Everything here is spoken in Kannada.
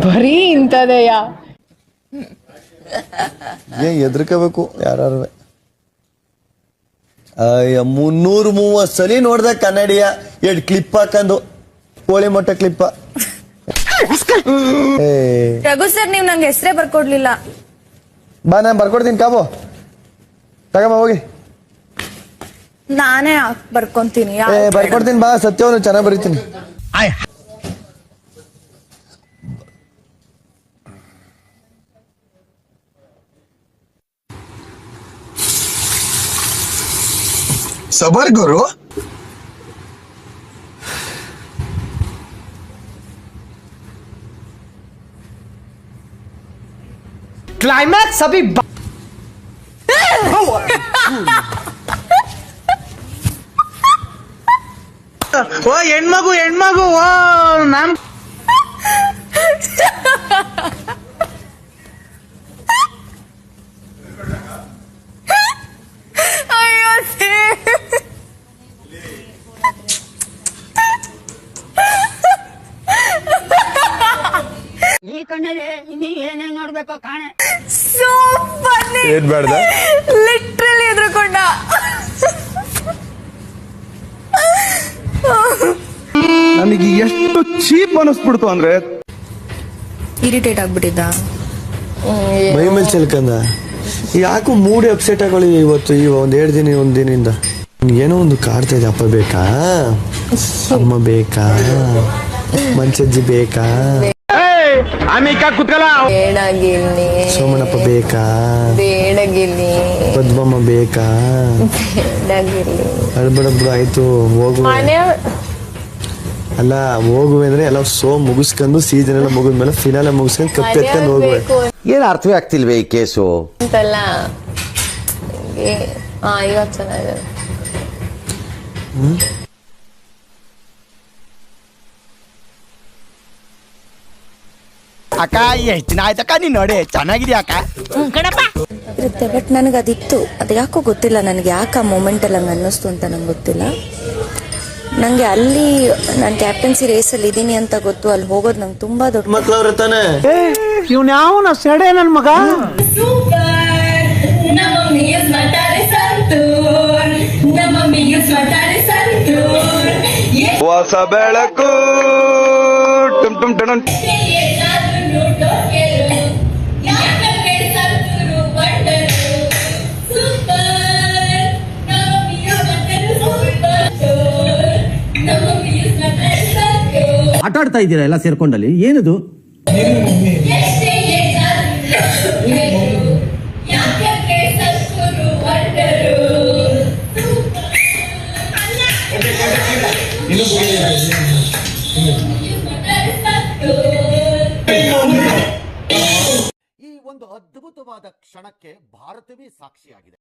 ಬರೀ ಇಂಥದೆಯಾ? ಎದ್ರಕೋಬೇಕು ಯಾರು. 330 ಸಲ ನೋಡ್ದ ಕನ್ನಡಿಯ 2 ಕ್ಲಿಪ್ ಹಾಕಂದು ಕೋಳಿ ಮೊಟ್ಟೆ ಕ್ಲಿಪ್ಪ. ರಘು ಸರ್ ನೀವ್ ನಂಗೆ ಹೆಸರೇ ಬರ್ಕೊಡ್ಲಿಲ್ಲ. ಬಾ ನಾನು ಬರ್ಕೊಡ್ತೀನಿ ಕಾಬು ತಗಮ್ಮ ಹೋಗಿ. ನಾನೇ ಬರ್ಕೊಂತೀನಿ. ಬರ್ಕೊಡ್ತೀನಿ ಬಾ ಸತ್ಯವನ್ನು ಚೆನ್ನಾಗಿ ಬರೀತೀನಿ. सबर करो. क्लाइमैक्स अभी ओ ಹೆಣ್ಮಗು ಓ ನಾನ್ ಅಯ್ಯೋ ಈ ಕಣ್ಣಲ್ಲಿ ನೀ ಏನೇನ್ ನೋಡ್ಬೇಕೋ ಕಾಣೆ. ಸೂಪರ್. ಏನ್ ಬೇಡ್ದ ಲಿಟ್ರಲಿ ಎದ್ರುಕೊಂಡ. ನನಗೆ ಎಷ್ಟು ಚೀಪ್ ಅನಿಸ್ಬಿಡ್ತು ಅಂದ್ರೆ ಇರಿಟೇಟ್ ಆಗ್ಬಿಟ್ಟಿದ್ದ. ಮೈ ಮೇಲೆ ಚೆಲ್ಕಂದ. ಯಾಕೋ ಮೂಡಿ ಅಪ್ಸೆಟ್ ಆಗೋಳಿ ಇವತ್ತು ಈ ಒಂದ್ ದಿನದಿಂದ ಏನೋ ಒಂದು ಕಾಡ್ತಾ ಇದೆ. ಅಪ್ಪ ಬೇಕಾ, ಅಮ್ಮ ಬೇಕಾ, ಮಂಚಜ್ಜಿ ಬೇಕಾ, ಬೇಡಗಿಲ್ಲಿ, ಸೋಮಣ್ಣಪ್ಪ ಬೇಕಾ, ಬೇಡಗಿಲ್ಲಿ, ಪದ್ಮಮ್ಮ ಬೇಕಾ, ಬೇಡಗಿಲ್ಲಿ. ಅಳ್ಬೇಡ ಬಿಡು ಆಯ್ತು ಹೋಗು. ಅಲ್ಲ ಹೋಗುವೆ ಅಂದ್ರೆ ಎಲ್ಲ ಮುಗಿಸ್ಕೊಂಡು ಸೀಸನ್ ಎಲ್ಲ ಮುಗಿದ್ಮೇಲೆ ಫಿನಾಲೆ ಮುಗಿಸ್ಕೊಂಡು ಕಪ್ ಎತ್ಕೊಂಡು ಹೋಗುವೆ. ಏನ್ ಅರ್ಥವೇ ಆಗ್ತಿಲ್ವೇ ಈ ಕೇಸು ಅಂತಲ್ಲ. ಇವಾಗ ಚೆನ್ನಾಗಿದೆ. ಅಕ್ಕ ಎಷ್ಟು ದಿನ ಆಯ್ತಕ್ಕ ನೀನ್ ನೋಡಿ ಚೆನ್ನಾಗಿದ್ಯಾ ಅಕ್ಕ? ಇರುತ್ತೆ ಬಟ್ ನನಗೆ ಅದಿತ್ತು. ಅದು ಯಾಕೋ ಗೊತ್ತಿಲ್ಲ ನನಗೆ ಯಾಕೆ ಆ ಮೂಮೆಂಟ್ ಅಲ್ಲಿ ಹಂಗೆ ಅನ್ನಿಸ್ತು ಅಂತ ನಂಗೆ ಗೊತ್ತಿಲ್ಲ. ನಂಗೆ ಅಲ್ಲಿ ನಾನು ಕ್ಯಾಪ್ಟನ್ಸಿ ರೇಸಲ್ಲಿ ಇದ್ದೀನಿ ಅಂತ ಗೊತ್ತು. ಅಲ್ಲಿ ಹೋಗೋದು ನಂಗೆ ತುಂಬಾ ದೊಡ್ಡ ಮಕ್ಳವ್ರ ತಾನೆ. ಇವ್ನ ಯಾವನ ಸೆಡೆ ನನ್ ಮಗ. ಹೊಸ ಬೆಳಕು ಟುಮ್ ಟುಮ್ ಟುಮ್. ಆಟ ಆಡ್ತಾ ಇದ್ದೀರಾ ಎಲ್ಲ ಸೇರ್ಕೊಂಡಲ್ಲಿ ಏನದು? ಈ ಒಂದು ಅದ್ಭುತವಾದ ಕ್ಷಣಕ್ಕೆ ಭಾರತವೇ ಸಾಕ್ಷಿಯಾಗಿದೆ.